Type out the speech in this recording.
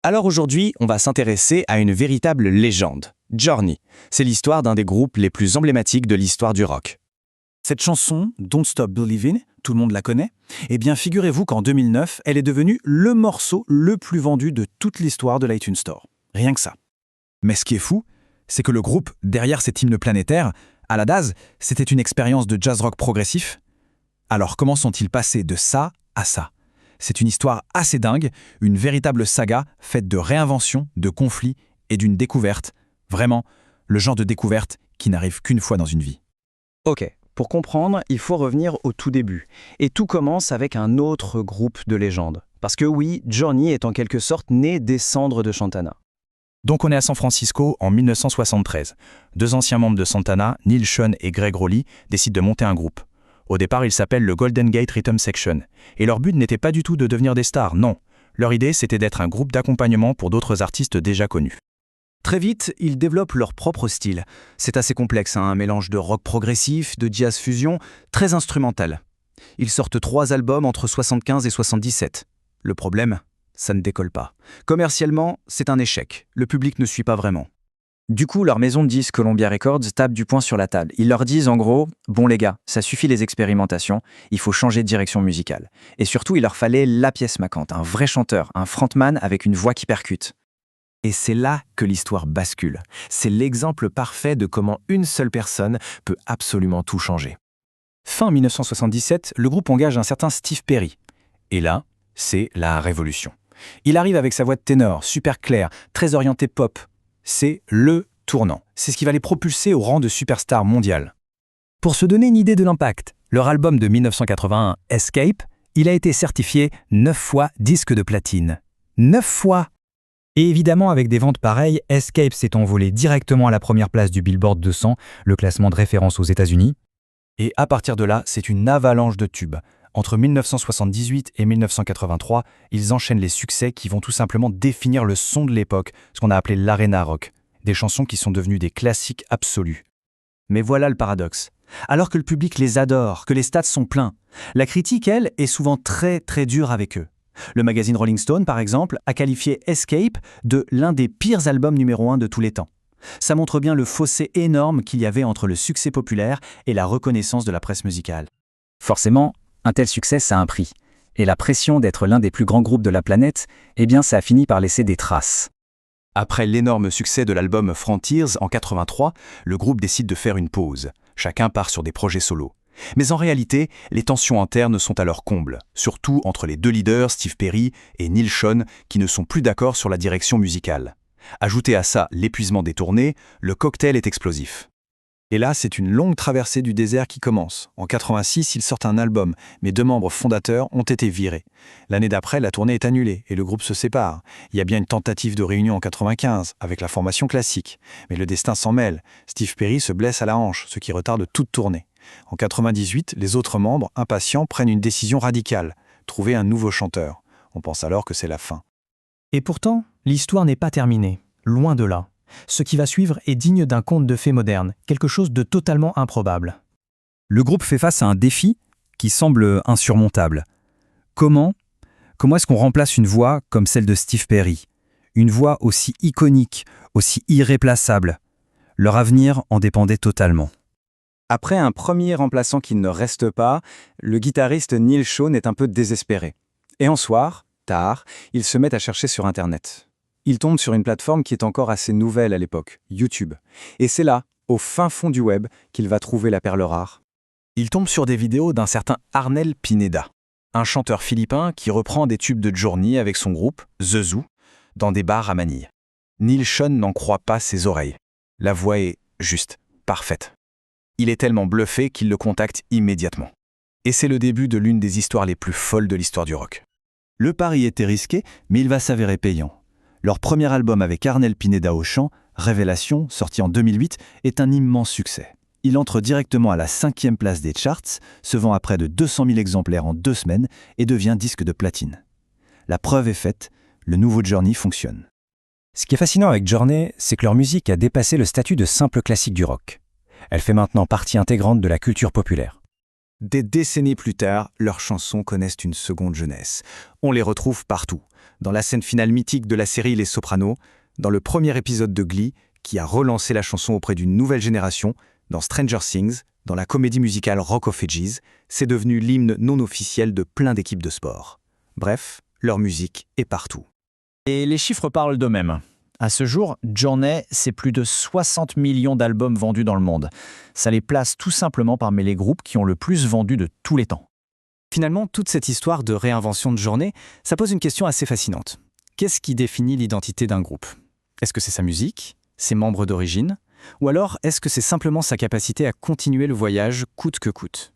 Alors aujourd'hui, on va s'intéresser à une véritable légende, Journey. C'est l'histoire d'un des groupes les plus emblématiques de l'histoire du rock. Cette chanson, Don't Stop Believin', tout le monde la connaît. Eh bien, figurez-vous qu'en 2009, elle est devenue le morceau le plus vendu de toute l'histoire de l'iTunes Store. Rien que ça. Mais ce qui est fou, c'est que le groupe, derrière cet hymne planétaire, à la base, c'était une expérience de jazz rock progressif. Alors comment sont-ils passés de ça à ça ? C'est une histoire assez dingue, une véritable saga faite de réinvention, de conflits et d'une découverte. Vraiment, le genre de découverte qui n'arrive qu'une fois dans une vie. Ok, pour comprendre, il faut revenir au tout début. Et tout commence avec un autre groupe de légendes. Parce que oui, Journey est en quelque sorte né des cendres de Santana. Donc on est à San Francisco en 1973. Deux anciens membres de Santana, Neal Schon et Gregg Rolie, décident de monter un groupe. Au départ, il s'appelle le Golden Gate Rhythm Section. Et leur but n'était pas du tout de devenir des stars, non. Leur idée, c'était d'être un groupe d'accompagnement pour d'autres artistes déjà connus. Très vite, ils développent leur propre style. C'est assez complexe, un mélange de rock progressif, de jazz fusion, très instrumental. Ils sortent 3 albums entre 75 et 77. Le problème, ça ne décolle pas. Commercialement, c'est un échec. Le public ne suit pas vraiment. Du coup, leur maison de disques Columbia Records tape du poing sur la table. Ils leur disent en gros, bon les gars, ça suffit les expérimentations, il faut changer de direction musicale. Et surtout, il leur fallait la pièce manquante, un vrai chanteur, un frontman avec une voix qui percute. Et c'est là que l'histoire bascule. C'est l'exemple parfait de comment une seule personne peut absolument tout changer. Fin 1977, le groupe engage un certain Steve Perry. Et là, c'est la révolution. Il arrive avec sa voix de ténor, super claire, très orientée pop. C'est le tournant. C'est ce qui va les propulser au rang de superstar mondial. Pour se donner une idée de l'impact, leur album de 1981, Escape, il a été certifié 9 fois disque de platine. 9 fois! Et évidemment, avec des ventes pareilles, Escape s'est envolé directement à la première place du Billboard 200, le classement de référence aux États-Unis. Et à partir de là, c'est une avalanche de tubes. Entre 1978 et 1983, ils enchaînent les succès qui vont tout simplement définir le son de l'époque, ce qu'on a appelé l'arena rock, des chansons qui sont devenues des classiques absolus. Mais voilà le paradoxe. Alors que le public les adore, que les stades sont pleins, la critique, elle, est souvent très très dure avec eux. Le magazine Rolling Stone, par exemple, a qualifié Escape de l'un des pires albums numéro 1 de tous les temps. Ça montre bien le fossé énorme qu'il y avait entre le succès populaire et la reconnaissance de la presse musicale. Forcément, un tel succès, ça a un prix. Et la pression d'être l'un des plus grands groupes de la planète, eh bien ça a fini par laisser des traces. Après l'énorme succès de l'album Frontiers en 83, le groupe décide de faire une pause. Chacun part sur des projets solos. Mais en réalité, les tensions internes sont à leur comble, surtout entre les deux leaders, Steve Perry et Neal Schon, qui ne sont plus d'accord sur la direction musicale. Ajoutez à ça l'épuisement des tournées, le cocktail est explosif. Et là, c'est une longue traversée du désert qui commence. En 86, ils sortent un album, mais 2 membres fondateurs ont été virés. L'année d'après, la tournée est annulée et le groupe se sépare. Il y a bien une tentative de réunion en 95, avec la formation classique. Mais le destin s'en mêle. Steve Perry se blesse à la hanche, ce qui retarde toute tournée. En 98, les autres membres, impatients, prennent une décision radicale. Trouver un nouveau chanteur. On pense alors que c'est la fin. Et pourtant, l'histoire n'est pas terminée. Loin de là. Ce qui va suivre est digne d'un conte de fées moderne, quelque chose de totalement improbable. Le groupe fait face à un défi qui semble insurmontable. Comment est-ce qu'on remplace une voix comme celle de Steve Perry ? Une voix aussi iconique, aussi irréplaçable. Leur avenir en dépendait totalement. Après un premier remplaçant qui ne reste pas, le guitariste Neal Schon est un peu désespéré. Et un soir, tard, il se met à chercher sur Internet. Il tombe sur une plateforme qui est encore assez nouvelle à l'époque, YouTube. Et c'est là, au fin fond du web, qu'il va trouver la perle rare. Il tombe sur des vidéos d'un certain Arnel Pineda, un chanteur philippin qui reprend des tubes de Journey avec son groupe, The Zoo, dans des bars à Manille. Neal Schon n'en croit pas ses oreilles. La voix est juste parfaite. Il est tellement bluffé qu'il le contacte immédiatement. Et c'est le début de l'une des histoires les plus folles de l'histoire du rock. Le pari était risqué, mais il va s'avérer payant. Leur premier album avec Arnel Pineda au chant, Révélation, sorti en 2008, est un immense succès. Il entre directement à la 5e place des charts, se vend à près de 200 000 exemplaires en 2 semaines et devient disque de platine. La preuve est faite, le nouveau Journey fonctionne. Ce qui est fascinant avec Journey, c'est que leur musique a dépassé le statut de simple classique du rock. Elle fait maintenant partie intégrante de la culture populaire. Des décennies plus tard, leurs chansons connaissent une seconde jeunesse. On les retrouve partout. Dans la scène finale mythique de la série Les Sopranos, dans le premier épisode de Glee, qui a relancé la chanson auprès d'une nouvelle génération, dans Stranger Things, dans la comédie musicale Rock of Ages, c'est devenu l'hymne non officiel de plein d'équipes de sport. Bref, leur musique est partout. Et les chiffres parlent d'eux-mêmes. À ce jour, Journey, c'est plus de 60 millions d'albums vendus dans le monde. Ça les place tout simplement parmi les groupes qui ont le plus vendu de tous les temps. Finalement, toute cette histoire de réinvention de Journey, ça pose une question assez fascinante. Qu'est-ce qui définit l'identité d'un groupe? Est-ce que c'est sa musique, ses membres d'origine, ou alors est-ce que c'est simplement sa capacité à continuer le voyage coûte que coûte?